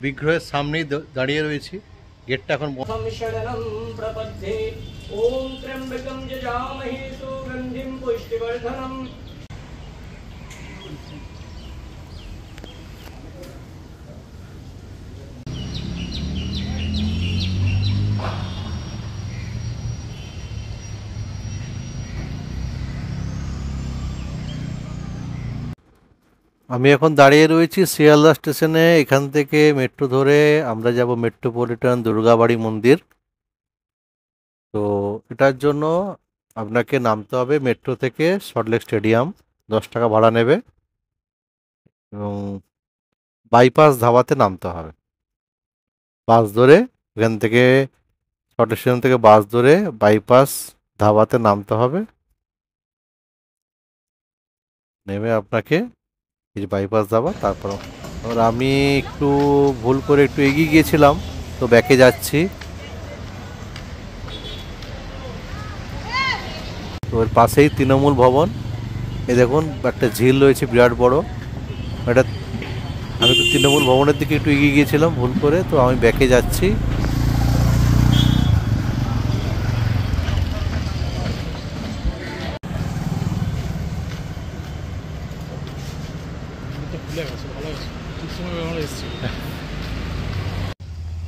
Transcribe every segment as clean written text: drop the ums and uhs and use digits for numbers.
বিগ্রহের সামনেই দাঁড়িয়ে রয়েছি। গেটটা এখন শরণং প্রপদ্যে। ওম ত্র্যম্বকং যজামহে সুগন্ধিং পুষ্টিবর্ধনং। আমি এখন দাঁড়িয়ে রয়েছি শিয়ালদা স্টেশনে। এখান থেকে মেট্রো ধরে আমরা যাব মেট্রোপলিটন দুর্গাবাড়ি মন্দির। তো এটার জন্য আপনাকে নামতে হবে মেট্রো থেকে সল্টলেক স্টেডিয়াম। 10 টাকা ভাড়া নেবে এবং বাইপাস ধাবাতে নামতে হবে। বাস ধরে এখান থেকে সল্টলেক স্টেশন থেকে বাস ধরে বাইপাস ধাবাতে নামতে হবে। নেমে আপনাকে এই যে বাইপাস ধাবা, তারপর আমি একটু ভুল করে একটু এগিয়ে গিয়েছিলাম, তো ব্যাকে যাচ্ছি। তো এর পাশেই তৃণমূল ভবন। এই দেখুন একটা ঝিল রয়েছে বিরাট বড়। এটা আমি তো তৃণমূল ভবনের দিকে একটু এগিয়ে গিয়েছিলাম ভুল করে, তো আমি ব্যাকে যাচ্ছি।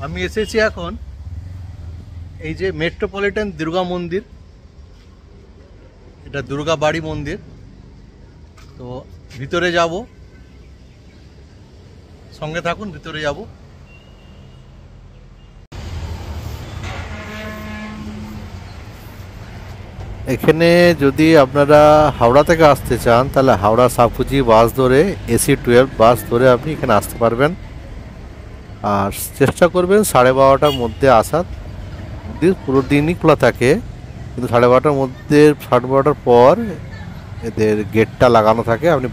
আমি এসেছি এখন এই যে মেট্রোপলিটন দুর্গা মন্দির। এটা দুর্গা বাড়ি মন্দির। তো ভিতরে যাব, সঙ্গে থাকুন, ভিতরে যাব। এখানে যদি আপনারা হাওড়া থেকে আসতে চান তাহলে হাওড়া সাপুজি বাস ধরে AC12 বাস ধরে আপনি এখানে আসতে পারবেন। আর চেষ্টা করবেন 12:30টার মধ্যে আসার। পুরো দিনই খোলা থাকে, কিন্তু 12:30টার মধ্যে 12:30টার পর এদের গেটটা লাগানো থাকে। আপনি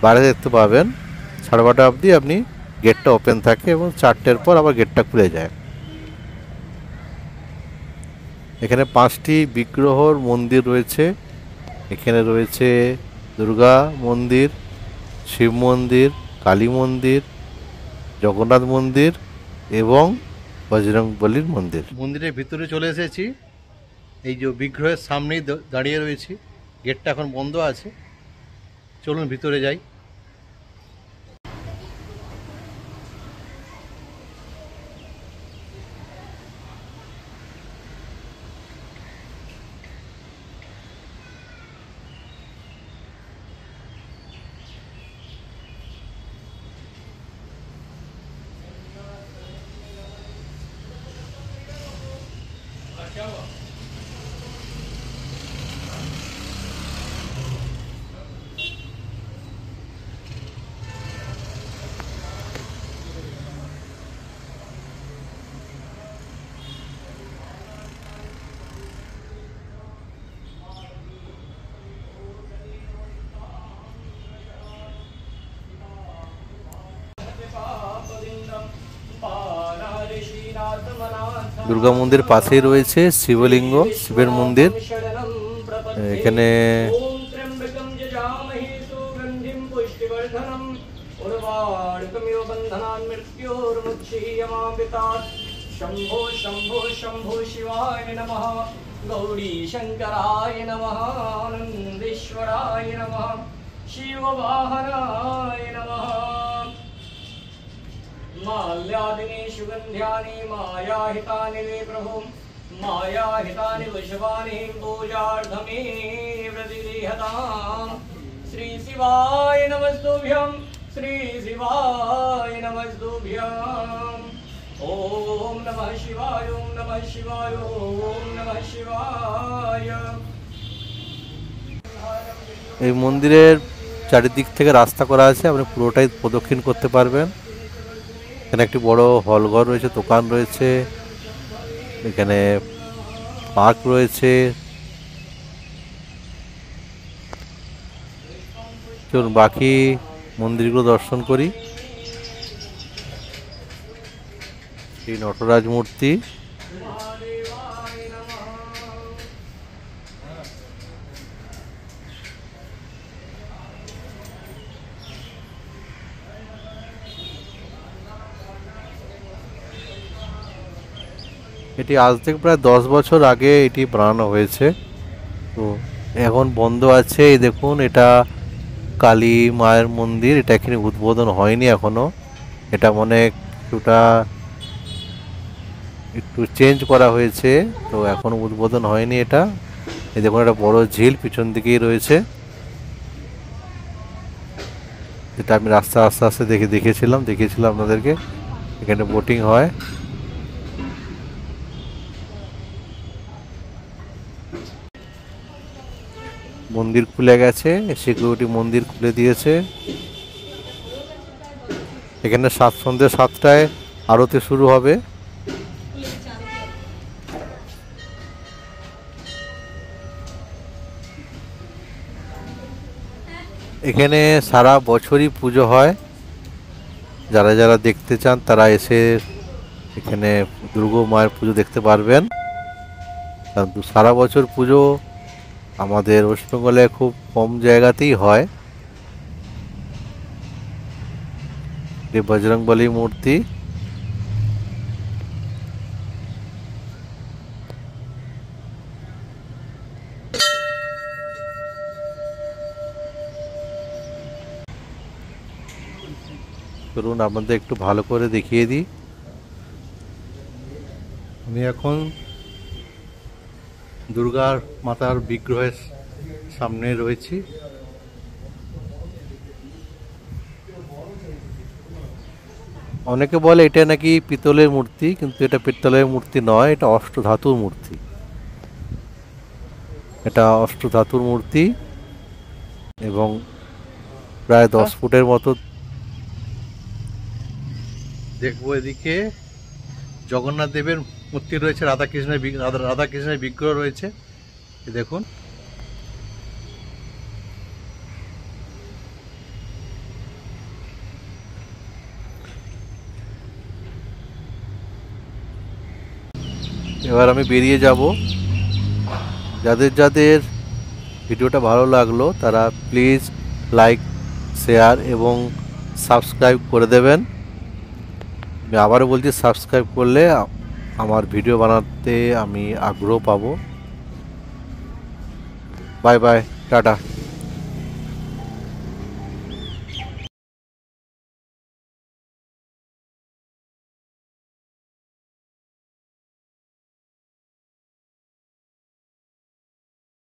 বাইরে দেখতে পাবেন 12:30 অবধি আপনি গেটটা ওপেন থাকে এবং 4টের পর আবার গেটটা খুলে যায়। এখানে 5টি বিগ্রহর মন্দির রয়েছে। এখানে রয়েছে দুর্গা মন্দির, শিব মন্দির, কালী মন্দির, জগন্নাথ মন্দির এবং বজরংবলীর মন্দির। মন্দিরের ভিতরে চলে এসেছি। এই যে বিগ্রহের সামনেই দাঁড়িয়ে রয়েছি। গেটটা এখন বন্ধ আছে। চলুন ভিতরে যাই। দুর্গা মন্দির পাশেই রয়েছে শিবলিঙ্গ, শিবের মন্দির। এখানে शंभो शंभो शंभो शिवाय नमः। गौरी शंकराय नमः। आनंदेश्वराय नमः। शिववाहनाय नमः। माल्यादिनी सुगंध्यानि मायाहितानि मे प्रभु। मायाहितानि वैशवानि पूजार्थमेव प्रतिदेहताम्। श्री शिवाय नमस्तुभ्यं। श्री शिवाय नमस्तुभ्यम्। ओम नमः शिवाय। ओम नमः शिवाय। ओम नमः शिवाय। এই মন্দিরের চারিদিক থেকে রাস্তা করা আছে, আপনি পুরোটাই প্রদক্ষিণ করতে পারবেন। এখানে একটি বড় হলঘর রয়েছে, দোকান রয়েছে, এখানে পার্ক রয়েছে। চলুন বাকি মন্দিরগুলো দর্শন করি। শ্রী নটরাজ মূর্তি, এটি আজ থেকে প্রায় 10 বছর আগে এটি বানানো হয়েছে। তো এখন বন্ধ আছে। এই দেখুন, এটা কালী মায়ের মন্দির। এটা এখানে উদ্বোধন হয়নি এখনো। এটা মনে কিছুটা একটু চেঞ্জ করা হয়েছে, তো এখনো উদ্বোধন হয়নি এটা। এই দেখুন, একটা বড় ঝিল পিছন দিকেই রয়েছে, যেটা আমি রাস্তা আস্তে আস্তে দেখিয়েছিলাম আপনাদেরকে। এখানে বোটিং হয়। মন্দির খুলে গেছে, সিকিউরিটি মন্দির খুলে দিয়েছে। এখানে সন্ধ্যে 7টায় আরতি শুরু হবে। এখানে সারা বছরই পুজো হয়। যারা যারা দেখতে চান তারা এসে এখানে দুর্গা মায়ের পুজো দেখতে পারবেন। সারা বছর পুজো আমাদের ওয়েস্ট বেঙ্গলে খুব কম জায়গাতেই হয়। এই বজরংবলী মূর্তি। চলুন আপনাদের একটু ভালো করে দেখিয়ে দিই। আমি এখন দুর্গার মাতার বিগ্রহের সামনে রয়েছি। অনেকে বলে এটা নাকি পিতলের মূর্তি, কিন্তু এটা পিতলের মূর্তি নয়, এটা অষ্টধাতুর মূর্তি। এটা অষ্টধাতুর মূর্তি এবং প্রায় 10 ফুটের মতো। দেখবো এদিকে জগন্নাথ দেবের মূর্তি রয়েছে, রাধাকৃষ্ণের বিগ্রহ রয়েছে। দেখুন, এবার আমি বেরিয়ে যাব। যাদের যাদের ভিডিওটা ভালো লাগলো তারা প্লিজ লাইক, শেয়ার এবং সাবস্ক্রাইব করে দেবেন। আমি আবারও বলছি, সাবস্ক্রাইব করলে আমার ভিডিও বানাতে আমি আগ্রহ পাবো। Bye bye, tata.